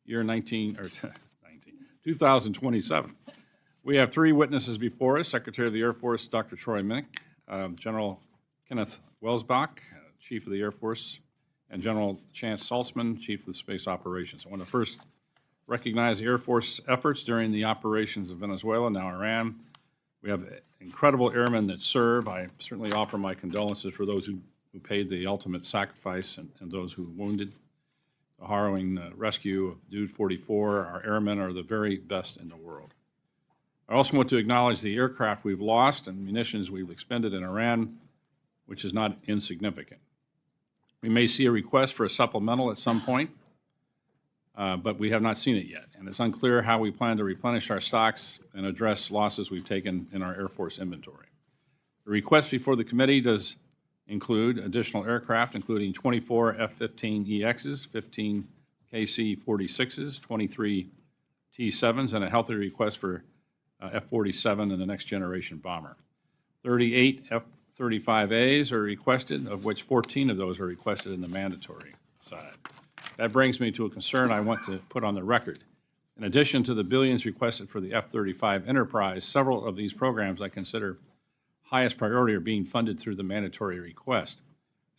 year 2027. We have three witnesses before us: Secretary of the Air Force, Dr. Troy Meink, General Kenneth Welsbach, Chief of the Air Force, and General Chance Saltzman, Chief of Space Operations. I want to first recognize the Air Force efforts during the operations of Venezuela, now Iran. We have incredible airmen that serve. I certainly offer my condolences for those who paid the ultimate sacrifice and those who wounded. The harrowing rescue of Dude 44. Our airmen are the very best in the world. I also want to acknowledge the aircraft we've lost and munitions we've expended in Iran, which is not insignificant. We may see a request for a supplemental at some point, but we have not seen it yet, and it's unclear how we plan to replenish our stocks and address losses we've taken in our Air Force inventory. The request before the committee does include additional aircraft, including 24 F-15EXs, 15 KC-46s, 23 T-7s, and a healthy request for F-47 and the next generation bomber. 38 F-35As are requested, of which 14 of those are requested in the mandatory side. That brings me to a concern I want to put on the record. In addition to the billions requested for the F-35 enterprise, several of these programs I consider highest priority are being funded through the mandatory request.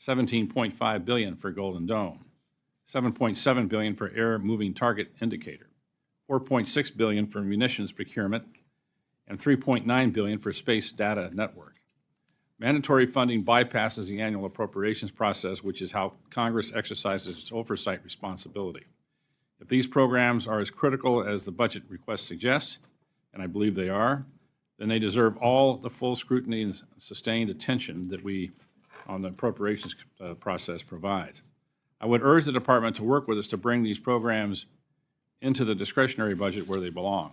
$17.5 billion for Golden Dome, $7.7 billion for Air Moving Target Indicator, $4.6 billion for munitions procurement, and $3.9 billion for Space Data Network. Mandatory funding bypasses the annual appropriations process, which is how Congress exercises its oversight responsibility. If these programs are as critical as the budget request suggests, and I believe they are, then they deserve all the full scrutiny and sustained attention that we on the appropriations process provides. I would urge the department to work with us to bring these programs into the discretionary budget where they belong.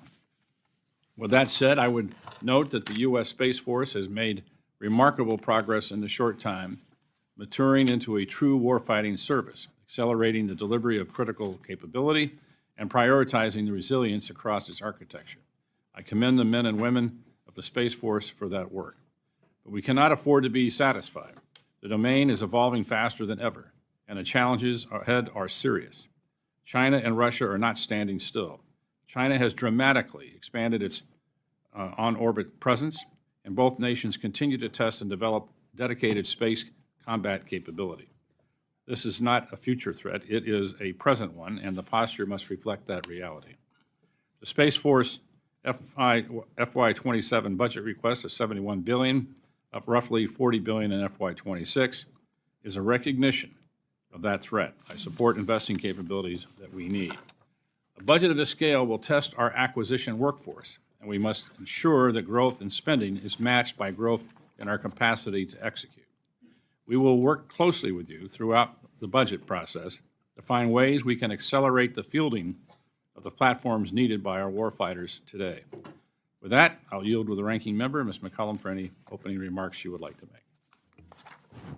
With that said, I would note that the U.S. Space Force has made remarkable progress in the short time, maturing into a true warfighting service, accelerating the delivery of critical capability, and prioritizing the resilience across its architecture. I commend the men and women of the Space Force for that work. But we cannot afford to be satisfied. The domain is evolving faster than ever, and the challenges ahead are serious. China and Russia are not standing still. China has dramatically expanded its on-orbit presence, and both nations continue to test and develop dedicated space combat capability. This is not a future threat, it is a present one, and the posture must reflect that reality. The Space Force FY27 budget request of $71 billion, up roughly $40 billion in FY26, is a recognition of that threat. I support investing capabilities that we need. A budget of this scale will test our acquisition workforce, and we must ensure that growth in spending is matched by growth in our capacity to execute. We will work closely with you throughout the budget process to find ways we can accelerate the fielding of the platforms needed by our warfighters today. With that, I'll yield with the ranking member, Ms. McCollum, for any opening remarks she would like to make.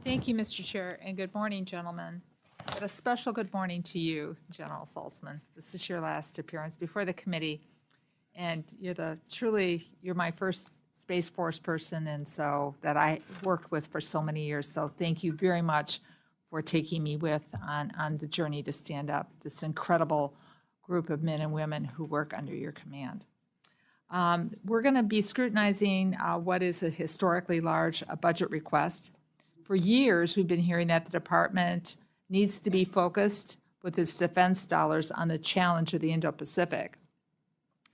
Thank you, Mr. Chair, and good morning, gentlemen. But a special good morning to you, General Saltzman. This is your last appearance before the committee, and you're my first Space Force person, and so that I worked with for so many years. So thank you very much for taking me with on the journey to stand up this incredible group of men and women who work under your command. We're going to be scrutinizing what is a historically large budget request. For years, we've been hearing that the department needs to be focused with its defense dollars on the challenge of the Indo-Pacific.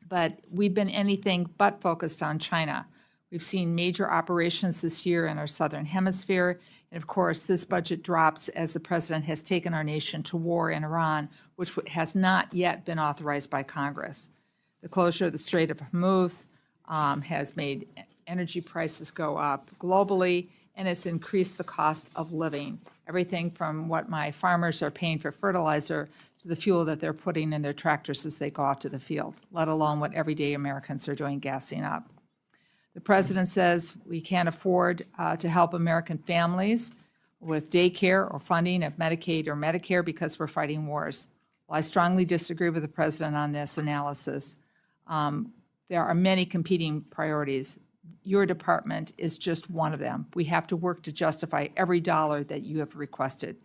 But we've been anything but focused on China. We've seen major operations this year in our southern hemisphere, and of course, this budget drops as the president has taken our nation to war in Iran, which has not yet been authorized by Congress. The closure of the Strait of Hormuz has made energy prices go up globally, and it's increased the cost of living. Everything from what my farmers are paying for fertilizer to the fuel that they're putting in their tractors as they go out to the field, let alone what everyday Americans are doing gassing up. The president says we can't afford to help American families with daycare or funding of Medicaid or Medicare because we're fighting wars. Well, I strongly disagree with the president on this analysis. There are many competing priorities. Your department is just one of them. We have to work to justify every dollar that you have requested.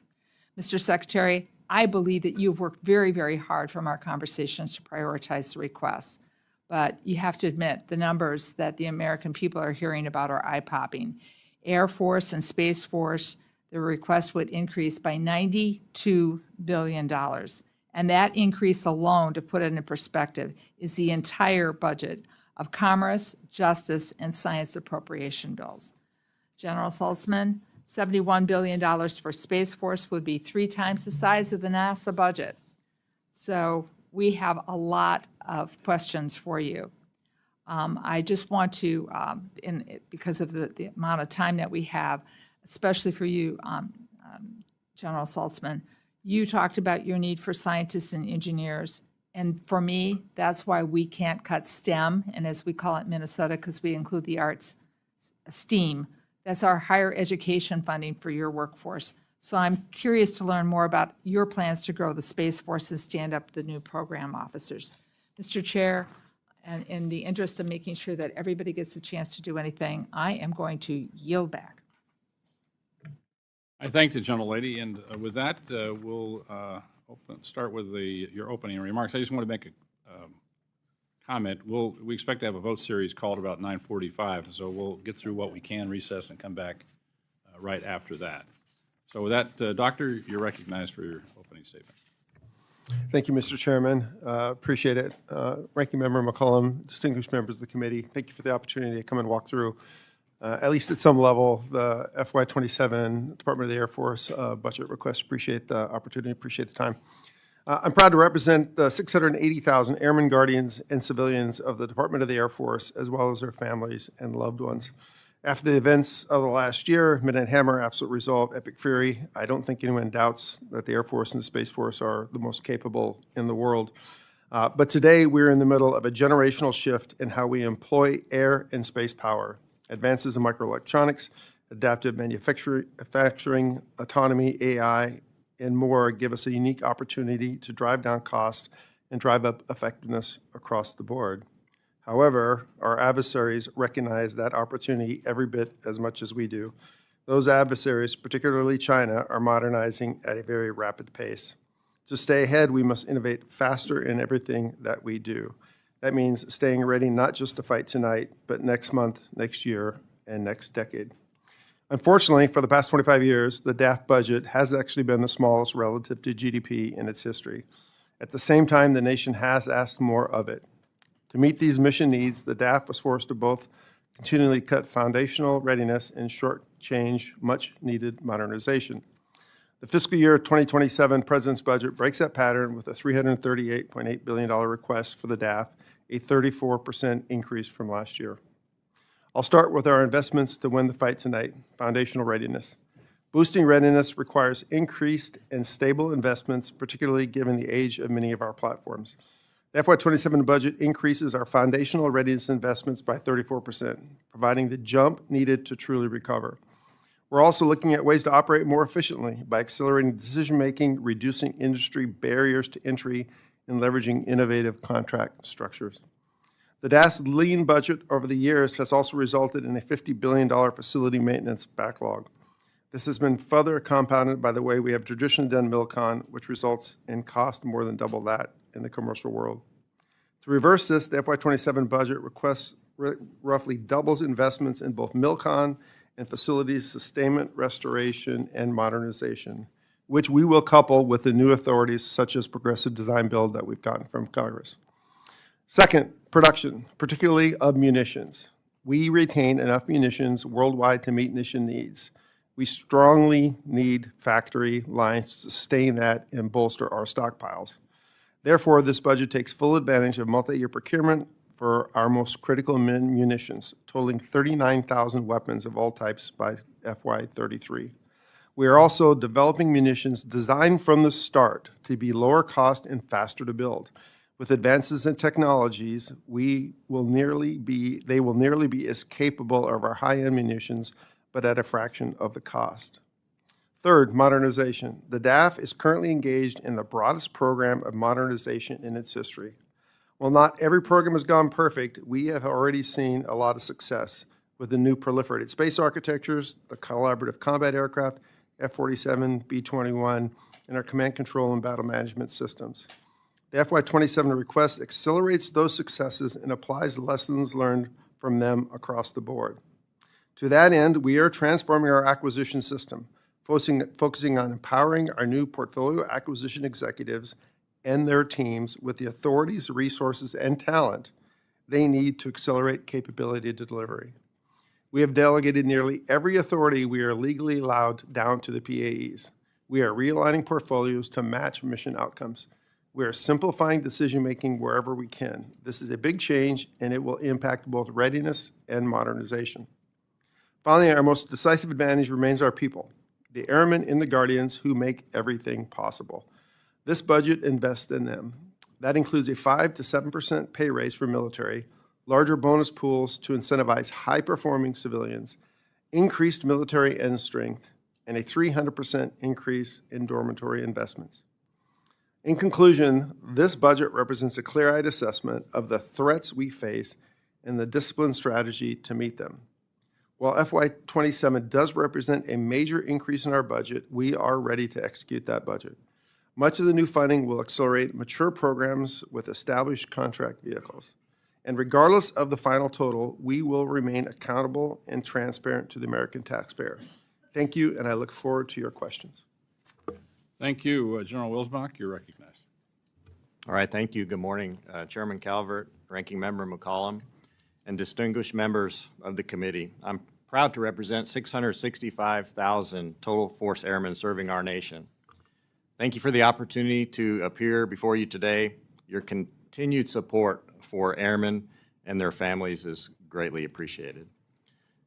Mr. Secretary, I believe that you've worked very, very hard from our conversations to prioritize the requests. But you have to admit, the numbers that the American people are hearing about are eye-popping. Air Force and Space Force, the request would increase by $92 billion. And that increase alone, to put it in perspective, is the entire budget of Commerce, Justice, and Science appropriation bills. General Saltzman, $71 billion for Space Force would be 3 times the size of the NASA budget. So we have a lot of questions for you. I just want to, because of the amount of time that we have, especially for you, General Saltzman, you talked about your need for scientists and engineers. And for me, that's why we can't cut STEM, and as we call it in Minnesota, because we include the arts, STEAM. That's our higher education funding for your workforce. So I'm curious to learn more about your plans to grow the Space Force and stand up the new program officers. Mr. Chair, and in the interest of making sure that everybody gets a chance to do anything, I am going to yield back. I thank the gentlelady, and with that, we'll start with your opening remarks. I just want to make a comment. We expect to have a vote series called about 9:45, so we'll get through what we can, recess, and come back right after that. So with that, Doctor, you're recognized for your opening statement. Thank you, Mr. Chairman. Appreciate it. Ranking Member McCollum, distinguished members of the committee, thank you for the opportunity to come and walk through, at least at some level, the FY27 Department of the Air Force budget request. Appreciate the opportunity, appreciate the time. I'm proud to represent the 680,000 airmen, guardians, and civilians of the Department of the Air Force, as well as their families and loved ones. After the events of the last year, Midnight Hammer, Absolute Resolve, Epic Fury, I don't think anyone doubts that the Air Force and the Space Force are the most capable in the world. But today, we're in the middle of a generational shift in how we employ air and space power. Advances in microelectronics, adaptive manufacturing, autonomy, AI, and more give us a unique opportunity to drive down cost and drive up effectiveness across the board. However, our adversaries recognize that opportunity every bit as much as we do. Those adversaries, particularly China, are modernizing at a very rapid pace. To stay ahead, we must innovate faster in everything that we do. That means staying ready not just to fight tonight, but next month, next year, and next decade. Unfortunately, for the past 25 years, the DAF budget has actually been the smallest relative to GDP in its history. At the same time, the nation has asked more of it. To meet these mission needs, the DAF was forced to both continually cut foundational readiness and shortchange much-needed modernization. The fiscal year 2027 President's budget breaks that pattern with a $338.8 billion request for the DAF, a 34% increase from last year. I'll start with our investments to win the fight tonight, foundational readiness. Boosting readiness requires increased and stable investments, particularly given the age of many of our platforms. The FY27 budget increases our foundational readiness investments by 34%, providing the jump needed to truly recover. We're also looking at ways to operate more efficiently by accelerating decision-making, reducing industry barriers to entry, and leveraging innovative contract structures. The DAF's lean budget over the years has also resulted in a $50 billion facility maintenance backlog. This has been further compounded by the way we have traditionally done MILCON, which results in cost more than double that in the commercial world. To reverse this, the FY27 budget requests roughly doubles investments in both MILCON and facilities sustainment, restoration, and modernization, which we will couple with the new authorities such as progressive design build that we've gotten from Congress. Second, production, particularly of munitions. We retain enough munitions worldwide to meet mission needs. We strongly need factory lines to sustain that and bolster our stockpiles. Therefore, this budget takes full advantage of multi-year procurement for our most critical munitions, totaling 39,000 weapons of all types by FY33. We are also developing munitions designed from the start to be lower cost and faster to build. With advances in technologies, they will nearly be as capable of our high-end munitions, but at a fraction of the cost. Third, modernization. The DAF is currently engaged in the broadest program of modernization in its history. While not every program has gone perfect, we have already seen a lot of success with the new proliferated space architectures, the collaborative combat aircraft, F-47, B-21, in our command control and battle management systems. The FY27 request accelerates those successes and applies lessons learned from them across the board. To that end, we are transforming our acquisition system, focusing on empowering our new portfolio acquisition executives and their teams with the authorities, resources, and talent they need to accelerate capability delivery. We have delegated nearly every authority we are legally allowed down to the PAEs. We are realigning portfolios to match mission outcomes. We are simplifying decision-making wherever we can. This is a big change, and it will impact both readiness and modernization. Finally, our most decisive advantage remains our people, the airmen and the guardians who make everything possible. This budget invests in them. That includes a 5 to 7% pay raise for military, larger bonus pools to incentivize high-performing civilians, increased military end strength, and a 300% increase in dormitory investments. In conclusion, this budget represents a clear-eyed assessment of the threats we face and the disciplined strategy to meet them. While FY27 does represent a major increase in our budget, we are ready to execute that budget. Much of the new funding will accelerate mature programs with established contract vehicles. And regardless of the final total, we will remain accountable and transparent to the American taxpayer. Thank you, and I look forward to your questions. Thank you. General Wilsbach, you're recognized. All right, thank you. Good morning, Chairman Calvert, Ranking Member McCollum, and distinguished members of the committee. I'm proud to represent 665,000 total force airmen serving our nation. Thank you for the opportunity to appear before you today. Your continued support for airmen and their families is greatly appreciated.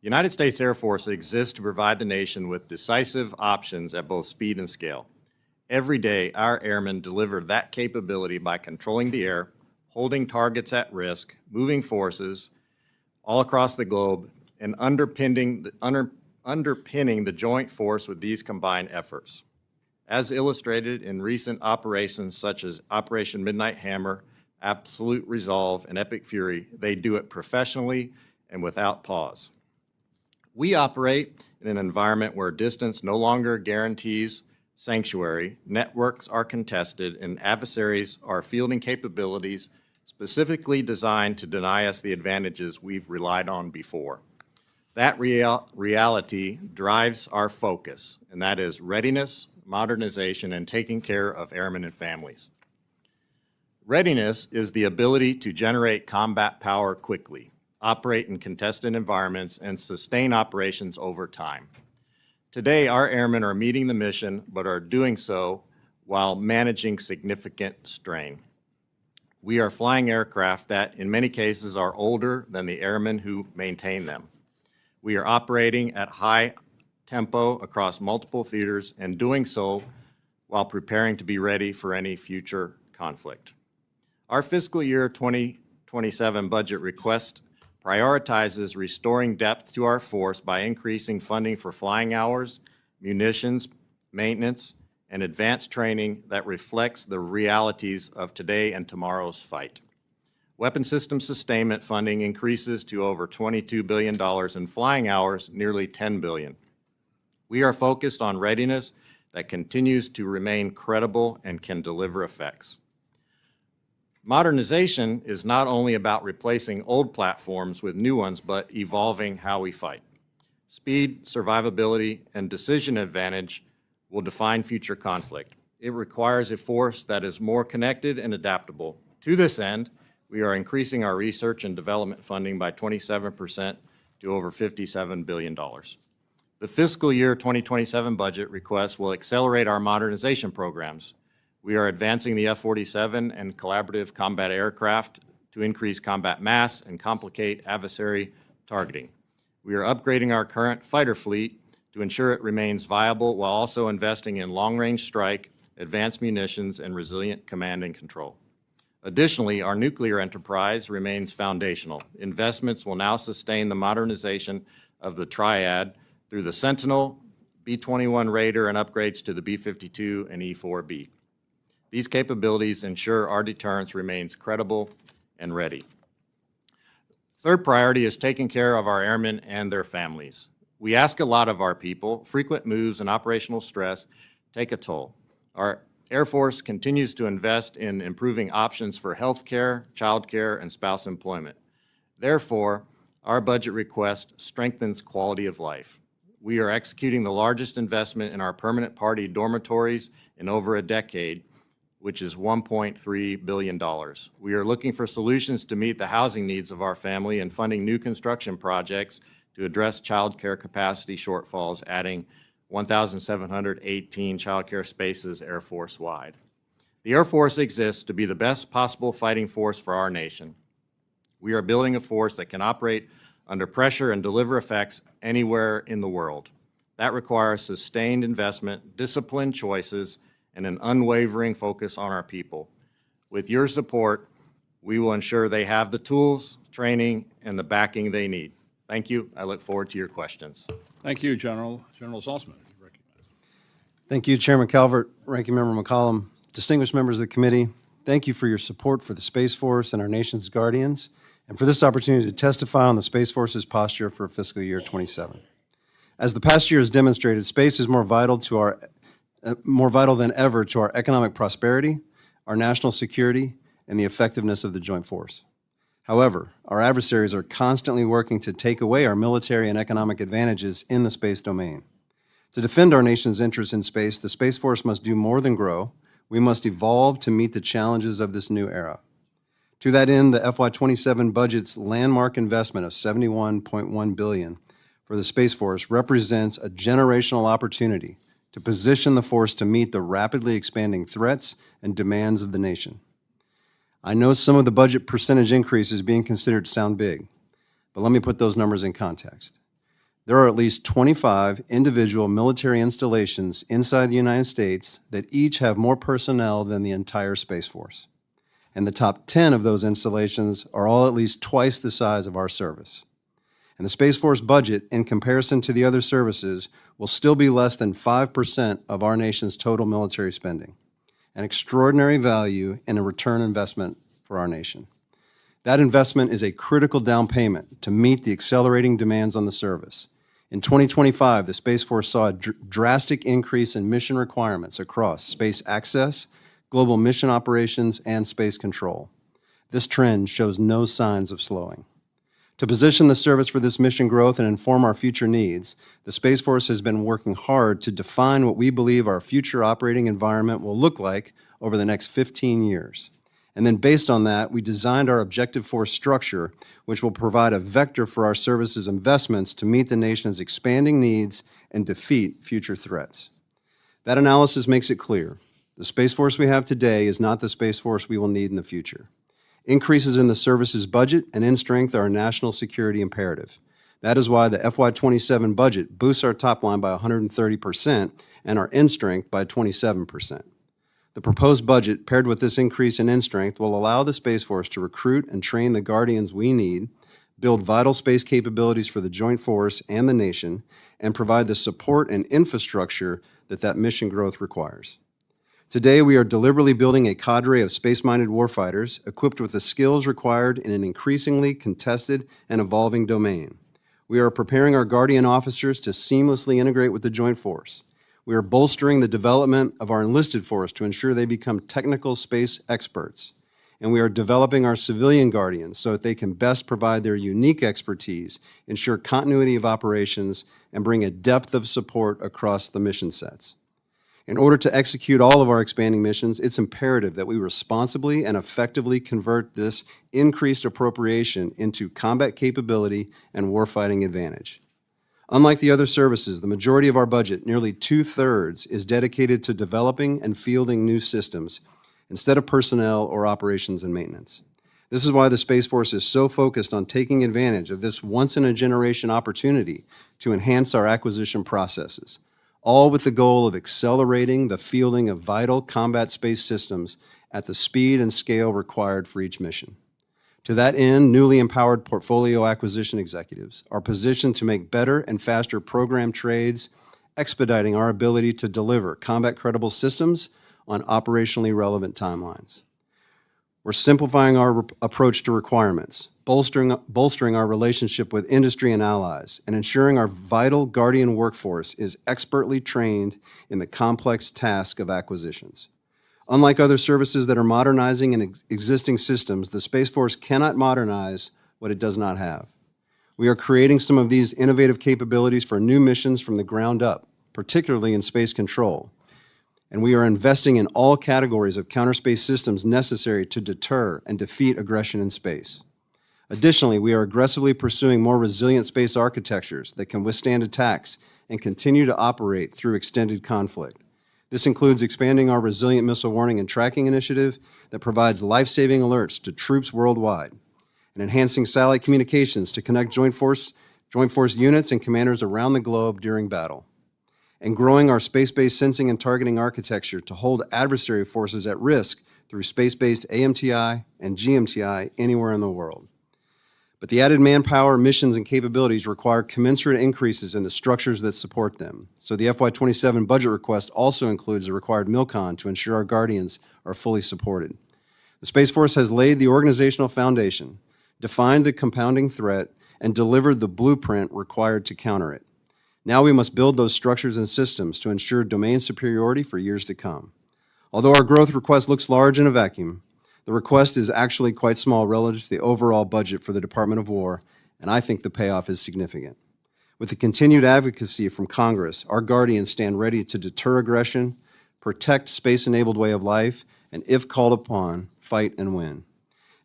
The United States Air Force exists to provide the nation with decisive options at both speed and scale. Every day, our airmen deliver that capability by controlling the air, holding targets at risk, moving forces all across the globe, and underpinning the joint force with these combined efforts. As illustrated in recent operations such as Operation Midnight Hammer, Absolute Resolve, and Epic Fury, they do it professionally and without pause. We operate in an environment where distance no longer guarantees sanctuary, networks are contested, and adversaries are fielding capabilities specifically designed to deny us the advantages we've relied on before. That reality drives our focus, and that is readiness, modernization, and taking care of airmen and families. Readiness is the ability to generate combat power quickly, operate in contested environments, and sustain operations over time. Today, our airmen are meeting the mission, but are doing so while managing significant strain. We are flying aircraft that, in many cases, are older than the airmen who maintain them. We are operating at high tempo across multiple theaters and doing so while preparing to be ready for any future conflict. Our fiscal year 2027 budget request prioritizes restoring depth to our force by increasing funding for flying hours, munitions, maintenance, and advanced training that reflects the realities of today and tomorrow's fight. Weapon system sustainment funding increases to over $22 billion and flying hours nearly $10 billion. We are focused on readiness that continues to remain credible and can deliver effects. Modernization is not only about replacing old platforms with new ones, but evolving how we fight. Speed, survivability, and decision advantage will define future conflict. It requires a force that is more connected and adaptable. To this end, we are increasing our research and development funding by 27% to over $57 billion. The fiscal year 2027 budget request will accelerate our modernization programs. We are advancing the F-47 and collaborative combat aircraft to increase combat mass and complicate adversary targeting. We are upgrading our current fighter fleet to ensure it remains viable while also investing in long-range strike, advanced munitions, and resilient command and control. Additionally, our nuclear enterprise remains foundational. Investments will now sustain the modernization of the triad through the Sentinel, B-21 Raider, and upgrades to the B-52 and E-4B. These capabilities ensure our deterrence remains credible and ready. Third priority is taking care of our airmen and their families. We ask a lot of our people. Frequent moves and operational stress take a toll. Our Air Force continues to invest in improving options for health care, child care, and spouse employment. Therefore, our budget request strengthens quality of life. We are executing the largest investment in our permanent party dormitories in over a decade, which is $1.3 billion. We are looking for solutions to meet the housing needs of our family and funding new construction projects to address child care capacity shortfalls, adding 1,718 child care spaces Air Force-wide. The Air Force exists to be the best possible fighting force for our nation. We are building a force that can operate under pressure and deliver effects anywhere in the world. That requires sustained investment, disciplined choices, and an unwavering focus on our people. With your support, we will ensure they have the tools, training, and the backing they need. Thank you. I look forward to your questions. Thank you, General Saltzman. Thank you, Chairman Calvert, Ranking Member McCollum, distinguished members of the committee. Thank you for your support for the Space Force and our nation's guardians, and for this opportunity to testify on the Space Force's posture for fiscal year 27. As the past year has demonstrated, space is more vital than ever to our economic prosperity, our national security, and the effectiveness of the joint force. However, our adversaries are constantly working to take away our military and economic advantages in the space domain. To defend our nation's interests in space, the Space Force must do more than grow. We must evolve to meet the challenges of this new era. To that end, the FY27 budget's landmark investment of $71.1 billion for the Space Force represents a generational opportunity to position the force to meet the rapidly expanding threats and demands of the nation. I know some of the budget percentage increases being considered sound big, but let me put those numbers in context. There are at least 25 individual military installations inside the United States that each have more personnel than the entire Space Force. And the top 10 of those installations are all at least twice the size of our service. And the Space Force budget, in comparison to the other services, will still be less than 5% of our nation's total military spending, an extraordinary value and a return investment for our nation. That investment is a critical down payment to meet the accelerating demands on the service. In 2025, the Space Force saw a drastic increase in mission requirements across space access, global mission operations, and space control. This trend shows no signs of slowing. To position the service for this mission growth and inform our future needs, the Space Force has been working hard to define what we believe our future operating environment will look like over the next 15 years. And then based on that, we designed our objective force structure, which will provide a vector for our service's investments to meet the nation's expanding needs and defeat future threats. That analysis makes it clear. The Space Force we have today is not the Space Force we will need in the future. Increases in the service's budget and in strength are a national security imperative. That is why the FY27 budget boosts our top line by 130% and our in strength by 27%. The proposed budget, paired with this increase in in strength, will allow the Space Force to recruit and train the guardians we need, build vital space capabilities for the joint force and the nation, and provide the support and infrastructure that mission growth requires. Today, we are deliberately building a cadre of space-minded warfighters equipped with the skills required in an increasingly contested and evolving domain. We are preparing our Guardian officers to seamlessly integrate with the Joint Force. We are bolstering the development of our enlisted force to ensure they become technical space experts. And we are developing our civilian Guardians so that they can best provide their unique expertise, ensure continuity of operations, and bring a depth of support across the mission sets. In order to execute all of our expanding missions, it's imperative that we responsibly and effectively convert this increased appropriation into combat capability and warfighting advantage. Unlike the other services, the majority of our budget, nearly 2/3, is dedicated to developing and fielding new systems instead of personnel or operations and maintenance. This is why the Space Force is so focused on taking advantage of this once-in-a-generation opportunity to enhance our acquisition processes, all with the goal of accelerating the fielding of vital combat space systems at the speed and scale required for each mission. To that end, newly empowered portfolio acquisition executives are positioned to make better and faster program trades, expediting our ability to deliver combat-credible systems on operationally relevant timelines. We're simplifying our approach to requirements, bolstering our relationship with industry and allies, and ensuring our vital Guardian workforce is expertly trained in the complex task of acquisitions. Unlike other services that are modernizing existing systems, the Space Force cannot modernize what it does not have. We are creating some of these innovative capabilities for new missions from the ground up, particularly in space control. And we are investing in all categories of counterspace systems necessary to deter and defeat aggression in space. Additionally, we are aggressively pursuing more resilient space architectures that can withstand attacks and continue to operate through extended conflict. This includes expanding our Resilient Missile Warning and Tracking Initiative that provides life-saving alerts to troops worldwide, and enhancing satellite communications to connect Joint Force units and commanders around the globe during battle, and growing our space-based sensing and targeting architecture to hold adversary forces at risk through space-based AMTI and GMTI anywhere in the world. But the added manpower, missions, and capabilities require commensurate increases in the structures that support them. So the FY27 budget request also includes a required MILCON to ensure our Guardians are fully supported. The Space Force has laid the organizational foundation, defined the compounding threat, and delivered the blueprint required to counter it. Now we must build those structures and systems to ensure domain superiority for years to come. Although our growth request looks large in a vacuum, the request is actually quite small relative to the overall budget for the Department of War, and I think the payoff is significant. With the continued advocacy from Congress, our Guardians stand ready to deter aggression, protect space-enabled way of life, and if called upon, fight and win.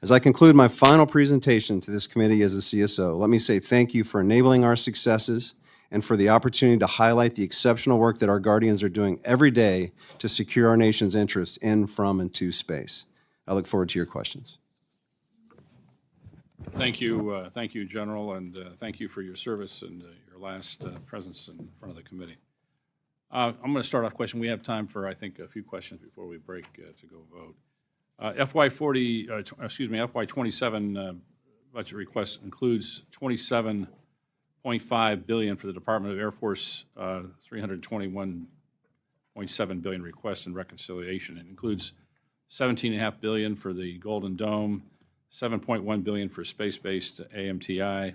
As I conclude my final presentation to this committee as a CSO, let me say thank you for enabling our successes and for the opportunity to highlight the exceptional work that our Guardians are doing every day to secure our nation's interests in, from, and to space. I look forward to your questions. Thank you, General, and thank you for your service and your last presence in front of the committee. I'm going to start off question. We have time for, I think, a few questions before we break to go vote. FY27 budget request includes $27.5 billion for the Department of Air Force, $321.7 billion request and reconciliation. It includes $17.5 billion for the Golden Dome, $7.1 billion for space-based AMTI,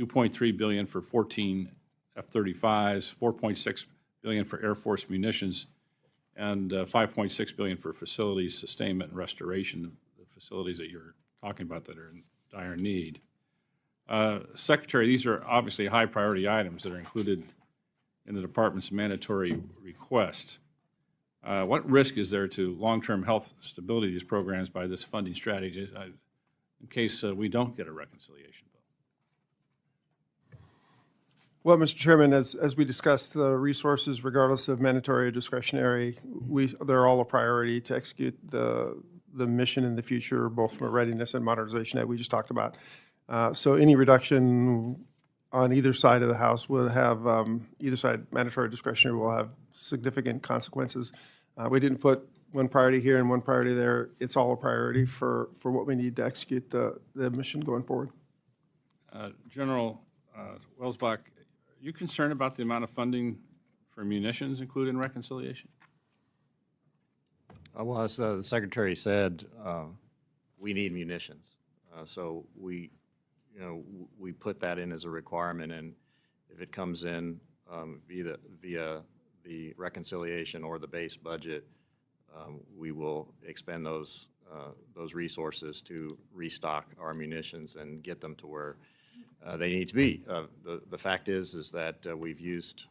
$2.3 billion for 14 F-35s, $4.6 billion for Air Force munitions, and $5.6 billion for facilities sustainment and restoration, the facilities that you're talking about that are in dire need. Secretary, these are obviously high priority items that are included in the department's mandatory request. What risk is there to long-term health stability of these programs by this funding strategy in case we don't get a reconciliation bill? Well, Mr. Chairman, as we discussed, the resources, regardless of mandatory or discretionary, they're all a priority to execute the mission in the future, both from a readiness and modernization that we just talked about. So any reduction on either side of the House will have, either side, mandatory or discretionary, will have significant consequences. We didn't put one priority here and one priority there. It's all a priority for what we need to execute the mission going forward. General Welsbach, are you concerned about the amount of funding for munitions included in reconciliation? Well, as the Secretary said, we need munitions. So we put that in as a requirement, and if it comes in via the reconciliation or the base budget, we will expend those resources to restock our munitions and get them to where they need to be. The fact is that we've used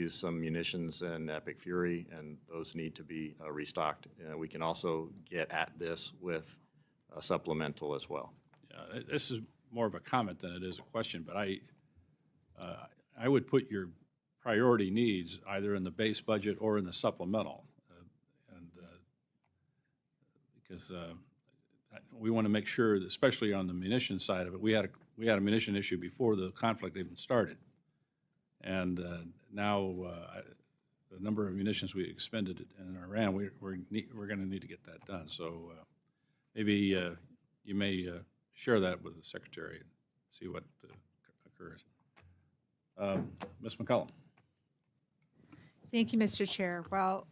some munitions in Epic Fury, and those need to be restocked. We can also get at this with a supplemental as well. Yeah, this is more of a comment than it is a question, but I would put your priority needs either in the base budget or in the supplemental, because we want to make sure that, especially on the munition side of it, we had a munition issue before the conflict even started, and now the number of munitions we expended in Iran, we're going to need to get that done. So maybe you may share that with the Secretary and see what occurs. Ms. McCollum. Thank you, Mr. Chair. Well,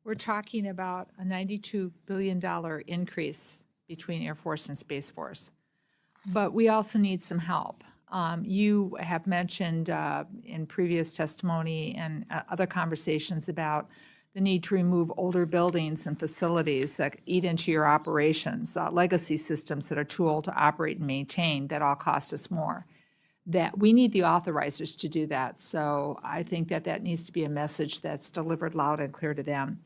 We're talking about a $92 billion increase between Air Force and Space Force. But we also need some help. You have mentioned in previous testimony and other conversations about the need to remove older buildings and facilities that eat into your operations, legacy systems that are too old to operate and maintain that all cost us more. That we need the authorizers to do that. So I think that that needs to be a message that's delivered loud and clear to them.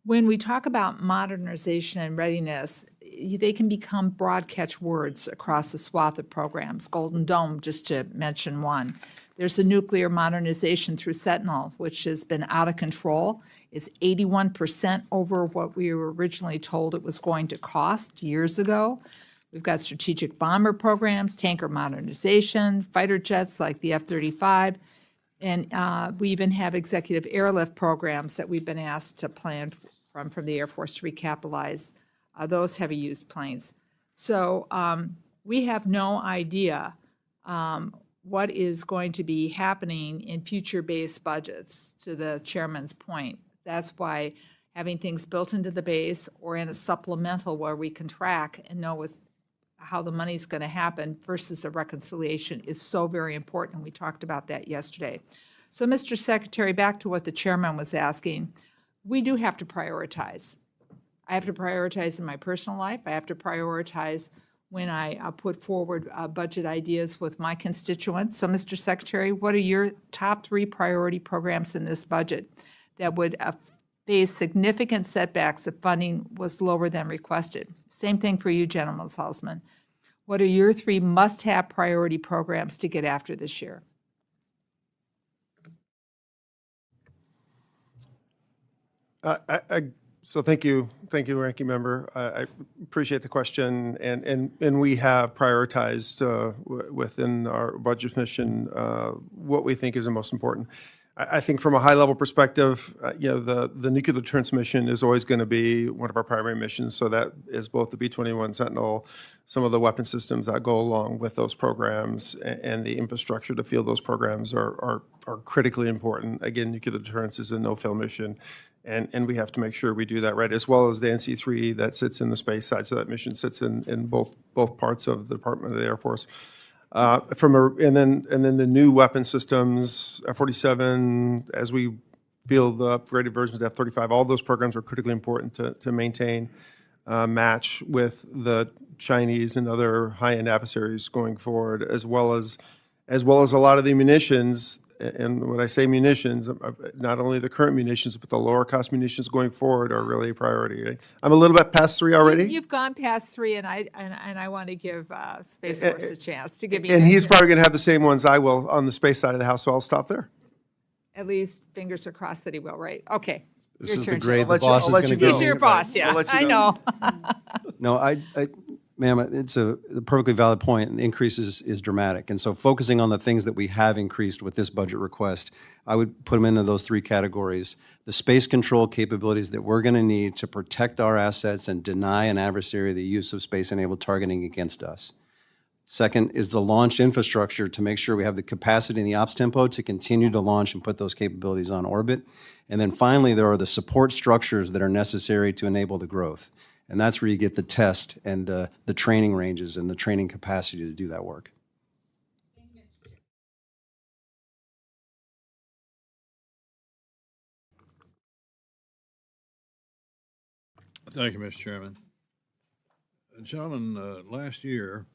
When we talk about modernization and readiness, they can become broad catch words across a swath of programs. Golden Dome, just to mention one. There's the nuclear modernization through Sentinel, which has been out of control. It's 81% over what we were originally told it was going to cost years ago. We've got strategic bomber programs, tanker modernization, fighter jets like the F-35, and we even have executive airlift programs that we've been asked to plan from the Air Force to recapitalize those heavy-used planes. So we have no idea what is going to be happening in future base budgets, to the chairman's point. That's why having things built into the base or in a supplemental where we can track and know how the money's going to happen versus a reconciliation is so very important. We talked about that yesterday. So, Mr. Secretary, back to what the chairman was asking, we do have to prioritize. I have to prioritize in my personal life. I have to prioritize when I put forward budget ideas with my constituents. So, Mr. Secretary, what are your top 3 priority programs in this budget that would face significant setbacks if funding was lower than requested? Same thing for you, General Salzman. What are your 3 must-have priority programs to get after this year? So thank you, Ranking Member. I appreciate the question, and we have prioritized within our budget mission what we think is the most important. I think from a high-level perspective, the nuclear deterrence mission is always going to be one of our primary missions. So that is both the B-21 Sentinel, some of the weapon systems that go along with those programs, and the infrastructure to field those programs are critically important. Again, nuclear deterrence is a no-fail mission, and we have to make sure we do that right, as well as the NC-3 that sits in the space side. So that mission sits in both parts of the Department of the Air Force. And then the new weapon systems, F-47, as we field the upgraded versions of F-35, all those programs are critically important to maintain match with the Chinese and other high-end adversaries going forward, as well as a lot of the munitions. And when I say munitions, not only the current munitions, but the lower-cost munitions going forward are really a priority. I'm a little bit past 3 already. You've gone past 3, and I want to give Space Force a chance to give me. And he's probably going to have the same ones I will on the space side of the house, so I'll stop there. At least fingers are crossed that he will, right? Okay. This Your is turn, the grade Jim. the boss is going to go. He's your boss, yeah. I'll let you I go. know. No, ma'am, it's a perfectly valid point, and the increase is dramatic. And so focusing on the things that we have increased with this budget request, I would put them into those 3 categories. The space control capabilities that we're going to need to protect our assets and deny an adversary the use of space-enabled targeting against us. Second is the launch infrastructure to make sure we have the capacity and the ops tempo to continue to launch and put those capabilities on orbit. And then finally, there are the support structures that are necessary to enable the growth. And that's where you get the test and the training ranges and the training capacity to do that work. Thank you, Mr. Chairman. Gentlemen, last year,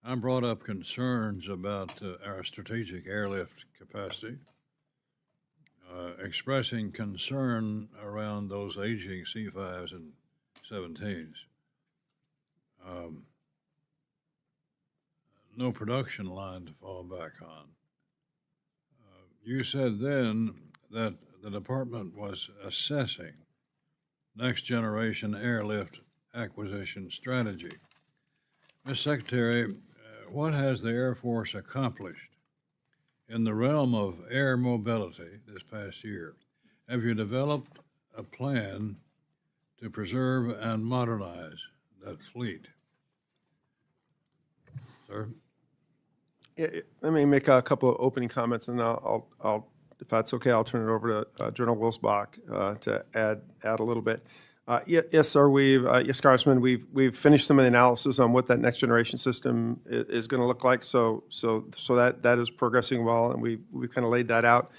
I brought up concerns about our strategic airlift capacity, expressing concern around those aging C-5s and 17s. No production line to fall back on. You said then that the department was assessing next generation airlift acquisition strategy. Ms. Secretary, what has the Air Force accomplished in the realm of air mobility this past year? Have you developed a plan to preserve and modernize that fleet? Sir? Let me make a couple of opening comments, and I'll if that's okay, I'll turn it over to General Wilsbach to add a little bit. Yes, sir. Yes, Congressman. We've finished some of the analysis on what that next generation system is going to look like. So that is progressing well, and we've kind of laid that out.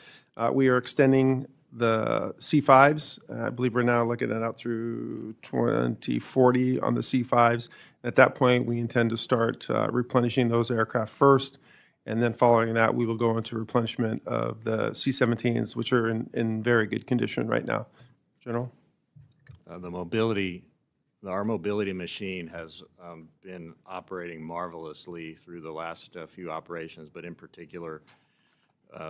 We are extending the C5s. I believe we're now looking at out through 2040 on the C5s. At that point, we intend to start replenishing those aircraft first, and then following that, we will go into replenishment of the C-17s, which are in very good condition right now. General? Our mobility machine has been operating marvelously through the last few operations, but in particular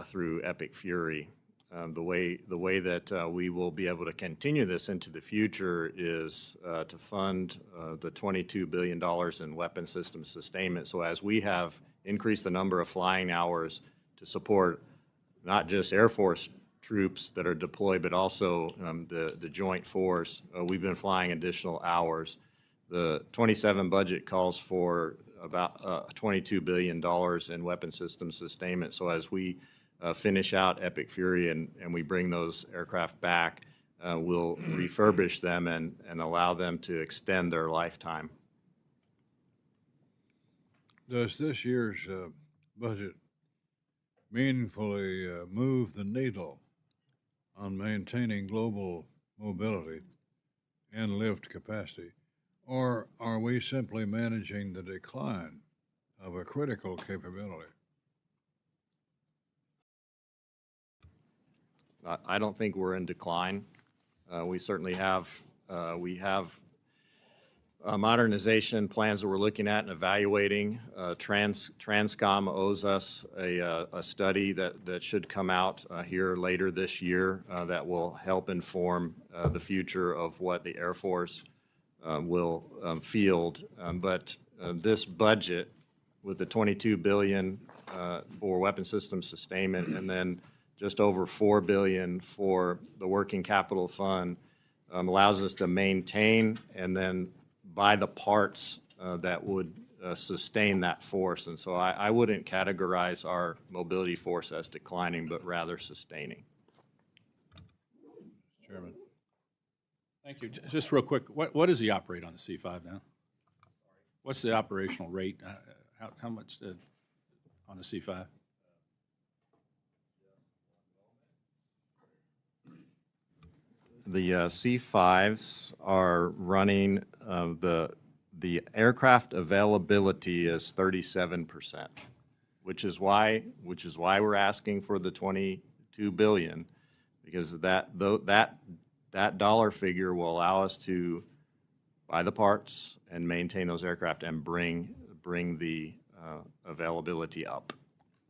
through Epic Fury. The way that we will be able to continue this into the future is to fund the $22 billion in weapon system sustainment. So as we have increased the number of flying hours to support not just Air Force troops that are deployed, but also the joint force, we've been flying additional hours. The 27 budget calls for about $22 billion in weapon system sustainment. So as we finish out Epic Fury and we bring those aircraft back, we'll refurbish them and allow them to extend their lifetime. Does this year's budget meaningfully move the needle on maintaining global mobility and lift capacity, or are we simply managing the decline of a critical capability? I don't think we're in decline. We certainly have modernization plans that we're looking at and evaluating. Transcom owes us a study that should come out here later this year that will help inform the future of what the Air Force will field. But this budget, with the $22 billion for weapon system sustainment and then just over $4 billion for the working capital fund, allows us to maintain and then buy the parts that would sustain that force. And so I wouldn't categorize our mobility force as declining, but rather sustaining. Chairman. Thank you. Just real quick, what is the operate on the C5 now? What's the operational rate? How much on the C5? The C5s are running, the aircraft availability is 37%, which is why we're asking for the $22 billion, because that dollar figure will allow us to buy the parts and maintain those aircraft and bring the availability up.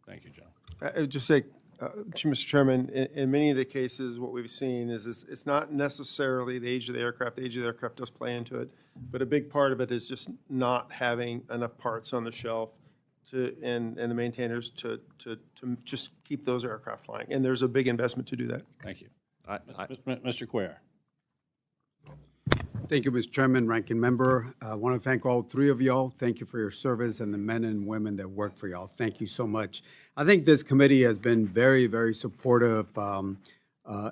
Thank you, John. I would just say, Mr. Chairman, in many of the cases, what we've seen is it's not necessarily the age of the aircraft. The age of the aircraft does play into it, but a big part of it is just not having enough parts on the shelf and the maintainers to just keep those aircraft flying. And there's a big investment to do that. Thank you. Mr. Cuellar. Thank you, Mr. Chairman, Ranking Member. I want to thank all three of y'all. Thank you for your service and the men and women that work for y'all. Thank you so much. I think this committee has been very, very supportive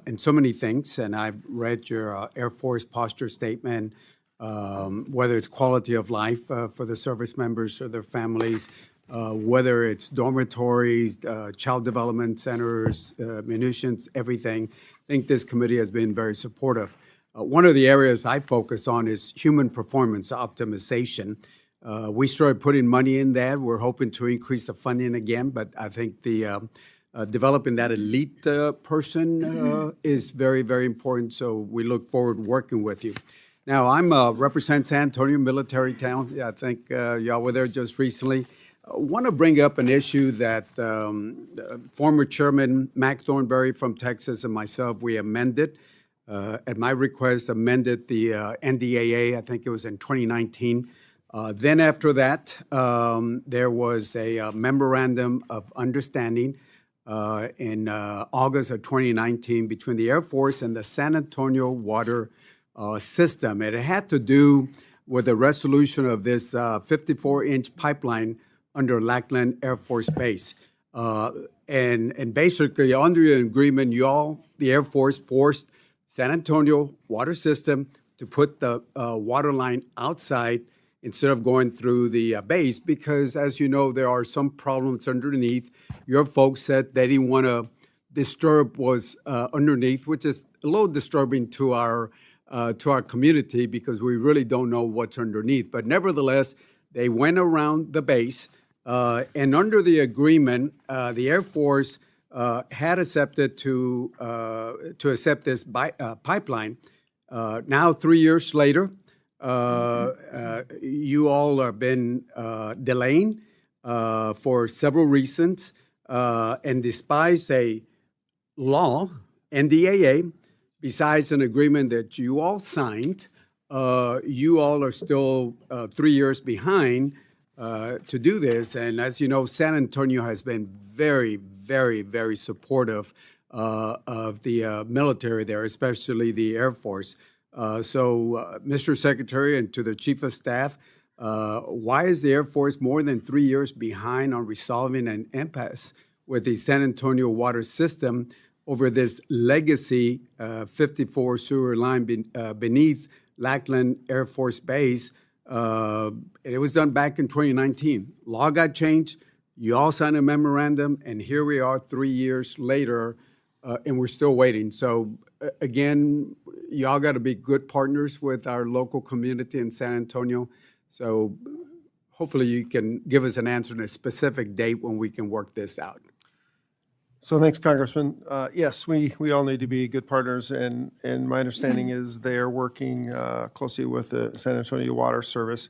in so many things, and I've read your Air Force posture statement, whether it's quality of life for the service members or their families, whether it's dormitories, child development centers, munitions, everything. I think this committee has been very supportive. One of the areas I focus on is human performance optimization. We started putting money in that. We're hoping to increase the funding again, but I think the developing that elite person is very, very important, so we look forward to working with you. Now, I'm represent San Antonio military town. I think y'all were there just recently. I want to bring up an issue that former Chairman Mac Thornberry from Texas and myself, we amended. At my request, amended the NDAA, I think it was in 2019. Then after that, there was a memorandum of understanding in August of 2019 between the Air Force and the San Antonio water system. And it had to do with the resolution of this 54-inch pipeline under Lackland Air Force Base. And basically, under the agreement, the Air Force forced San Antonio Water System to put the water line outside instead of going through the base, because as you know, there are some problems underneath. Your folks said they didn't want to disturb what's underneath, which is a little disturbing to our community because we really don't know what's underneath. But nevertheless, they went around the base, and under the agreement, the Air Force had accepted to accept this pipeline. Now, 3 years later, you all have been delaying for several reasons, and despite a law, NDAA, besides an agreement that you all signed, you all are still 3 years behind to do this. And as you know, San Antonio has been very, very, very supportive of the military there, especially the Air Force. So, Mr. Secretary, and to the Chief of Staff, why is the Air Force more than 3 years behind on resolving an impasse with the San Antonio water system over this legacy 54 sewer line beneath Lackland Air Force Base? It was done back in 2019. Law got changed. You all signed a memorandum, and here we are 3 years later, and we're still waiting. So, again, y'all got to be good partners with our local community in San Antonio. So hopefully you can give us an answer and a specific date when we can work this out. So thanks, Congressman. Yes, we all need to be good partners, and my understanding is they are working closely with the San Antonio Water Service.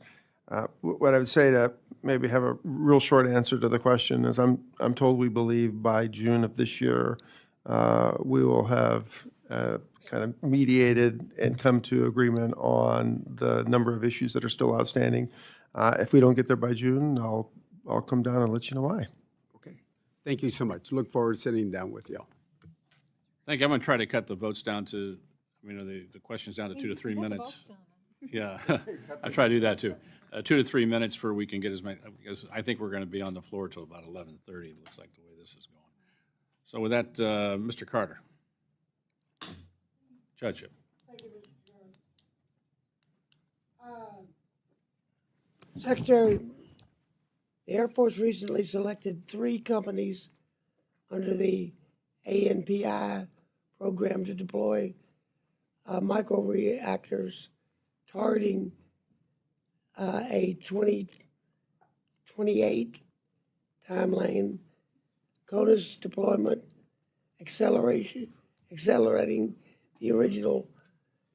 What I would say to maybe have a real short answer to the question is I'm told we believe by June of this year we will have kind of mediated and come to agreement on the number of issues that are still outstanding. If we don't get there by June, I'll come down and let you know why. Okay. Thank you so much. Look forward to sitting down with y'all. Thank you. I'm going to try to cut the votes down to, the questions down to 2 to 3 minutes. Yeah, I try to do that too. 2 to 3 minutes for we can get as many, because I think we're going to be on the floor till about 11:30. It looks like the way this is going. So with that, Mr. Carter. Judgeship. Thank you, Mr. Chairman. Secretary, the Air Force recently selected 3 companies under the ANPI program to deploy microreactors targeting a 2028 timeline. CONUS deployment accelerating the original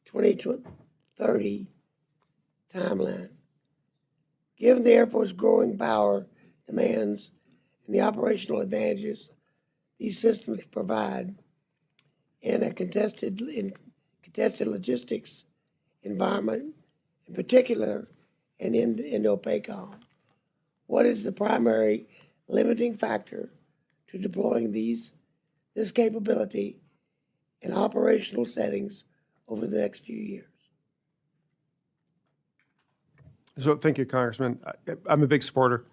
2030 timeline. Given the Air Force growing power demands and the operational advantages these systems provide in a contested logistics environment, in particular in Indo-PACOM, what is the primary limiting factor to deploying this capability in operational settings over the next few years? So thank you, Congressman. I'm a big supporter.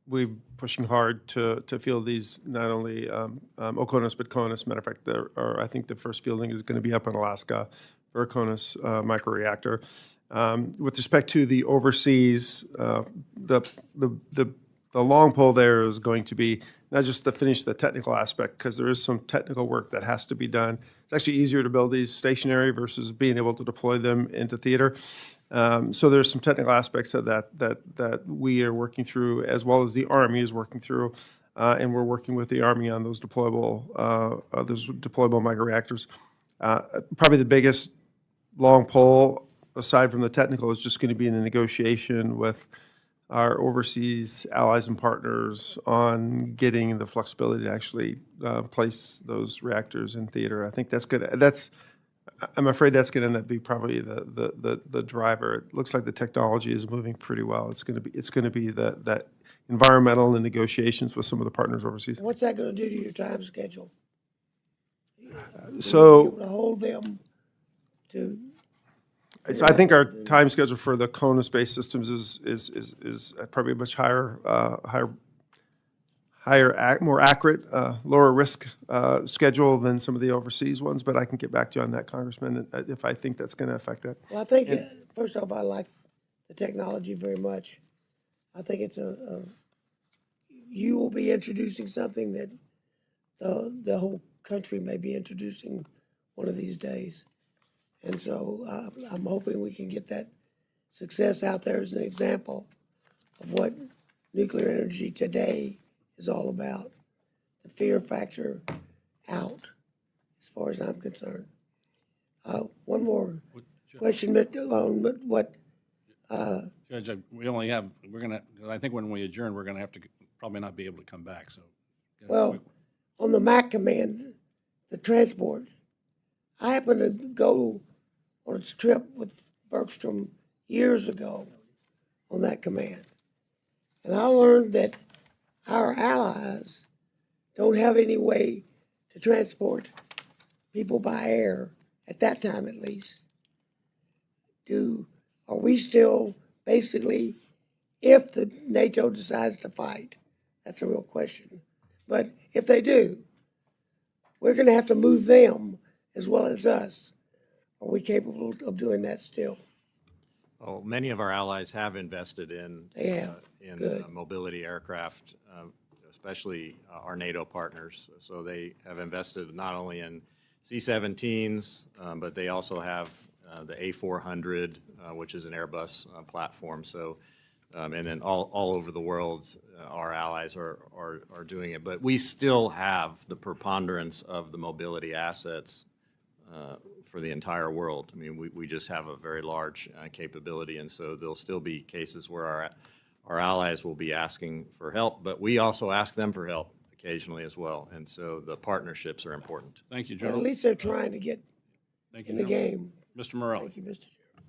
We're pushing hard to field these, not only OCONUS, but CONUS. Matter of fact, I think the first fielding is going to be up in Alaska for a CONUS microreactor. With respect to the overseas, the long pole there is going to be not just to finish the technical aspect, because there is some technical work that has to be done. It's actually easier to build these stationary versus being able to deploy them into theater. So there's some technical aspects of that we are working through, as well as the Army is working through, and we're working with the Army on those deployable microreactors. Probably the biggest long pole, aside from the technical, is just going to be in the negotiation with our overseas allies and partners on getting the flexibility to actually place those reactors in theater. I think I'm afraid that's going to end up being probably the driver. It looks like the technology is moving pretty well. It's going to be that environmental and negotiations with some of the partners overseas. What's that going to do to your time schedule? So Will you be able to hold them to? I think our time schedule for the CONUS-based systems is probably a much higher more accurate, lower risk schedule than some of the overseas ones, but I can get back to you on that, Congressman, if I think that's going to affect that. Well, I think, first off, I like the technology very much. I think it's you will be introducing something that the whole country may be introducing one of these days. And so I'm hoping we can get that success out there as an example of what nuclear energy today is all about. The fear factor out, as far as I'm concerned. One more question on what Judge, we only have, I think when we adjourn, we're gonna have to probably not be able to come back, so. Well, on the MAC command, the transport, I happened to go on a trip with Bergstrom years ago on that command. And I learned that our allies don't have any way to transport people by air, at that time at least. Are we still basically, if the NATO decides to fight, that's a real question. But if they do, we're going to have to move them as well as us. Are we capable of doing that still? Well, many of our allies have invested in Good. mobility aircraft, especially our NATO partners. So they have invested not only in C-17s, but they also have the A400, which is an Airbus platform. So, and then all over the world, our allies are doing it. But we still have the preponderance of the mobility assets for the entire world. I mean, we just have a very large capability, and so there'll still be cases where our allies will be asking for help, but we also ask them for help occasionally as well, and so the partnerships are important. Thank you, Well, General. at least they're trying to get Thank you, in the General. game. Mr. Morelli. Thank you, Mr. Chairman.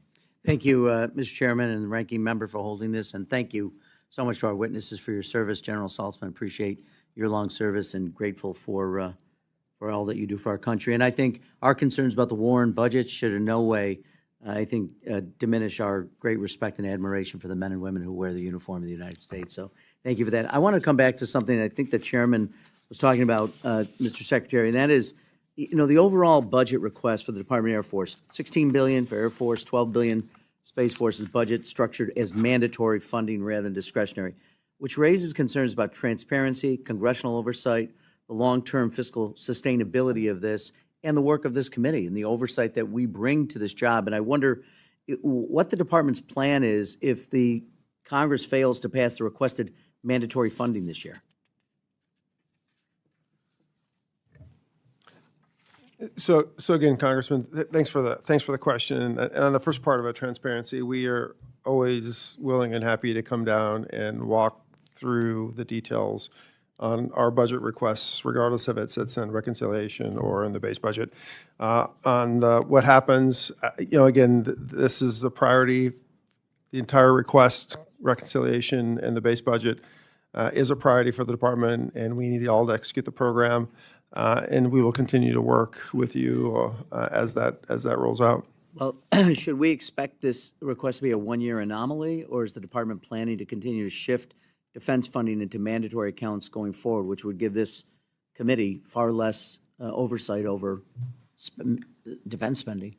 Thank you, Mr. Chairman and the ranking member for holding this, and thank you so much to our witnesses for your service. General Saltzman, appreciate your long service and grateful for all that you do for our country. And I think our concerns about the war and budget should in no way, I think, diminish our great respect and admiration for the men and women who wear the uniform of the United States. So thank you for that. I want to come back to something I think the chairman was talking about, Mr. Secretary, and that is, the overall budget request for the Department of Air Force, $16 billion for Air Force, $12 billion Space Force's budget structured as mandatory funding rather than discretionary, which raises concerns about transparency, congressional oversight, the long-term fiscal sustainability of this, and the work of this committee and the oversight that we bring to this job. And I wonder what the department's plan is if the Congress fails to pass the requested mandatory funding this year. So again, Congressman, thanks for the question. And on the first part about transparency, we are always willing and happy to come down and walk through the details on our budget requests, regardless if it sits in reconciliation or in the base budget. On what happens, again, this is a priority. The entire request, reconciliation, and the base budget is a priority for the department, and we need all to execute the program. And we will continue to work with you as that rolls out. Well, should we expect this request to be a one-year anomaly, or is the department planning to continue to shift defense funding into mandatory accounts going forward, which would give this committee far less oversight over defense spending?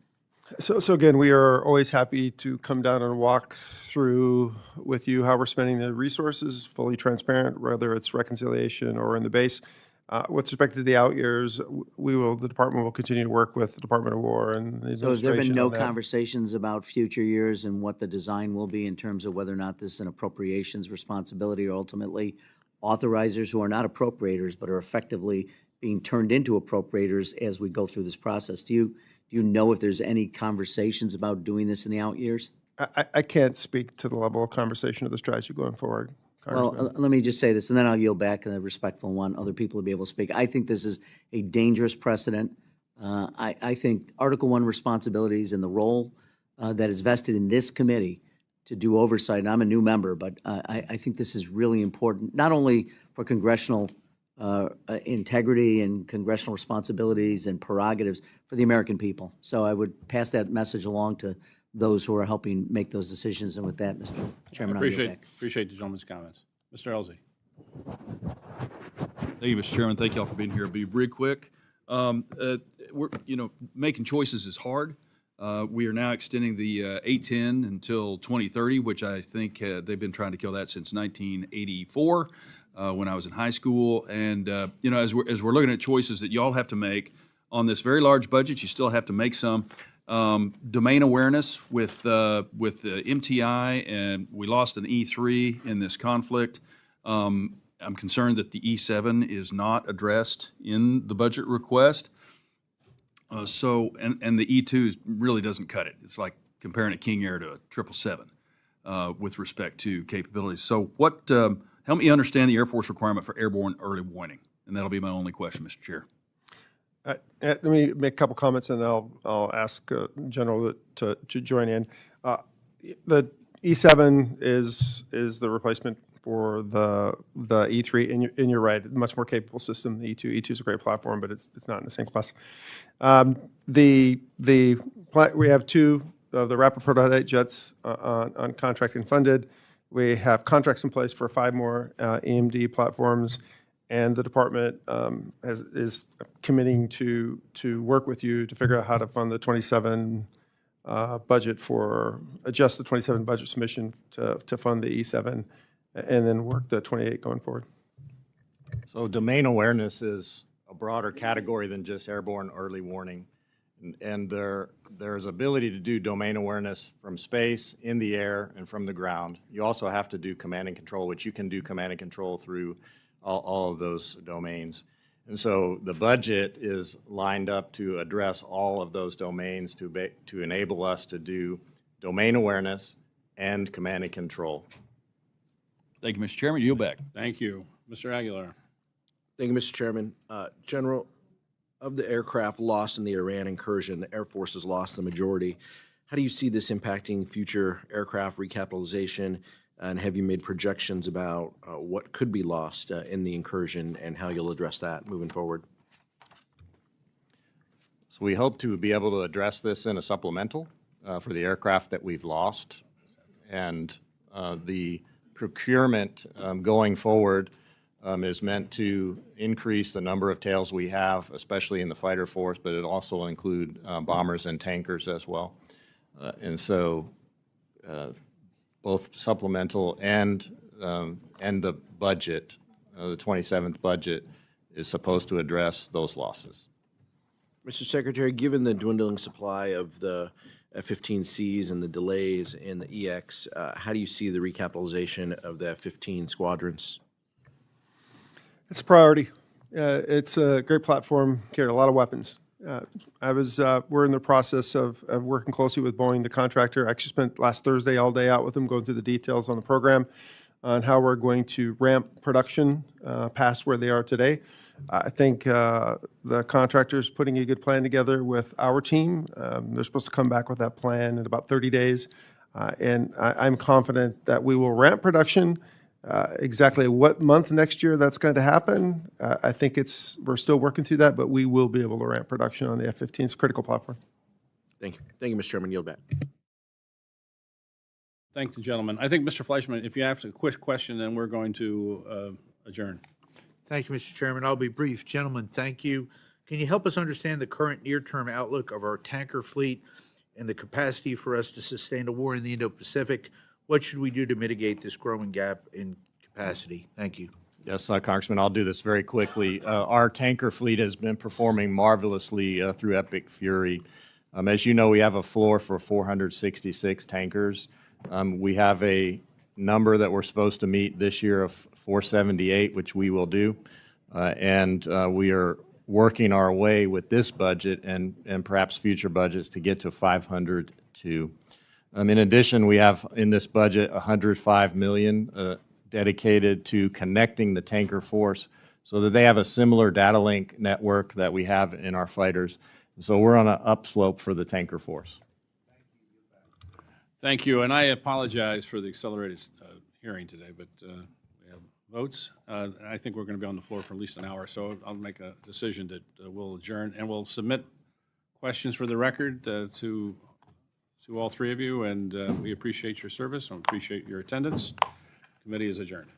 So again, we are always happy to come down and walk through with you how we're spending the resources, fully transparent, whether it's reconciliation or in the base. With respect to the out years, the department will continue to work with the Department of War and the administration. So has there been no on that. conversations about future years and what the design will be in terms of whether or not this is an appropriations responsibility or ultimately authorizers who are not appropriators but are effectively being turned into appropriators as we go through this process? Do you know if there's any conversations about doing this in the out years? I can't speak to the level of conversation of the strategy going forward. Well, let me just say this, and then I'll yield back in a respectful one, other people to be able to speak. I think this is a dangerous precedent. I think Article I responsibilities and the role that is vested in this committee to do oversight, and I'm a new member, but I think this is really important, not only for congressional integrity and congressional responsibilities and prerogatives for the American people. So I would pass that message along to those who are helping make those decisions. And with that, Mr. Chairman, I'll yield back. Appreciate the gentleman's comments. Mr. Elzey. Thank you, Mr. Chairman. Thank you all for being here. I'll be real quick. Making choices is hard. We are now extending the 810 until 2030, which I think they've been trying to kill that since 1984 when I was in high school. And, as we're looking at choices that y'all have to make on this very large budget, you still have to make some. Domain awareness with the MTI, and we lost an E3 in this conflict. I'm concerned that the E7 is not addressed in the budget request. And the E2 really doesn't cut it. It's like comparing a King Air to a 777 with respect to capabilities. So help me understand the Air Force requirement for airborne early warning, and that'll be my only question, Mr. Chair. Let me make a couple comments, and I'll ask General to join in. The E7 is the replacement for the E3, and you're right, much more capable system than the E2. E2 is a great platform, but it's not in the same class. We have two of the rapid prototype jets on contract and funded. We have contracts in place for 5 more EMD platforms, and the department is committing to work with you to figure out how to fund the 27 budget adjust the 27 budget submission to fund the E7, and then work the 28 going forward. So domain awareness is a broader category than just airborne early warning. And there's ability to do domain awareness from space, in the air, and from the ground. You also have to do command and control, which you can do command and control through all of those domains. And so the budget is lined up to address all of those domains to enable us to do domain awareness and command and control. Thank you, Mr. Chairman. Yield back. Thank you. Mr. Aguilar. Thank you, Mr. Chairman. General, of the aircraft lost in the Iran incursion, the Air Force has lost the majority. How do you see this impacting future aircraft recapitalization? And have you made projections about what could be lost in the incursion and how you'll address that moving forward? So we hope to be able to address this in a supplemental for the aircraft that we've lost. And the procurement going forward is meant to increase the number of tails we have, especially in the fighter force, but it also will include bombers and tankers as well. And so both supplemental and the budget, the 27th budget, is supposed to address those losses. Mr. Secretary, given the dwindling supply of the F-15Cs and the delays in the EX, how do you see the recapitalization of the F-15 squadrons? It's a priority. It's a great platform, carried a lot of weapons. We're in the process of working closely with Boeing, the contractor. I actually spent last Thursday all day out with them going through the details on the program on how we're going to ramp production past where they are today. I think the contractor's putting a good plan together with our team. They're supposed to come back with that plan in about 30 days. And I'm confident that we will ramp production. Exactly what month next year that's going to happen, I think we're still working through that, but we will be able to ramp production on the F-15. It's a critical platform. Thank you. Thank you, Mr. Chairman. Yield back. Thank you, gentlemen. I think, Mr. Fleischman, if you have a quick question, then we're going to adjourn. Thank you, Mr. Chairman. I'll be brief. Gentlemen, thank you. Can you help us understand the current near-term outlook of our tanker fleet and the capacity for us to sustain a war in the Indo-Pacific? What should we do to mitigate this growing gap in capacity? Thank you. Yes, Congressman, I'll do this very quickly. Our tanker fleet has been performing marvelously through Epic Fury. As you know, we have a floor for 466 tankers. We have a number that we're supposed to meet this year of 478, which we will do. And we are working our way with this budget and perhaps future budgets to get to 502. In addition, we have in this budget $105 million dedicated to connecting the tanker force so that they have a similar data link network that we have in our fighters. So we're on an upslope for the tanker force. Thank you, and I apologize for the accelerated hearing today, but we have votes. I think we're going to be on the floor for at least an hour, so I'll make a decision that we'll adjourn, and we'll submit questions for the record to all three of you, and we appreciate your service and appreciate your attendance. Committee is adjourned.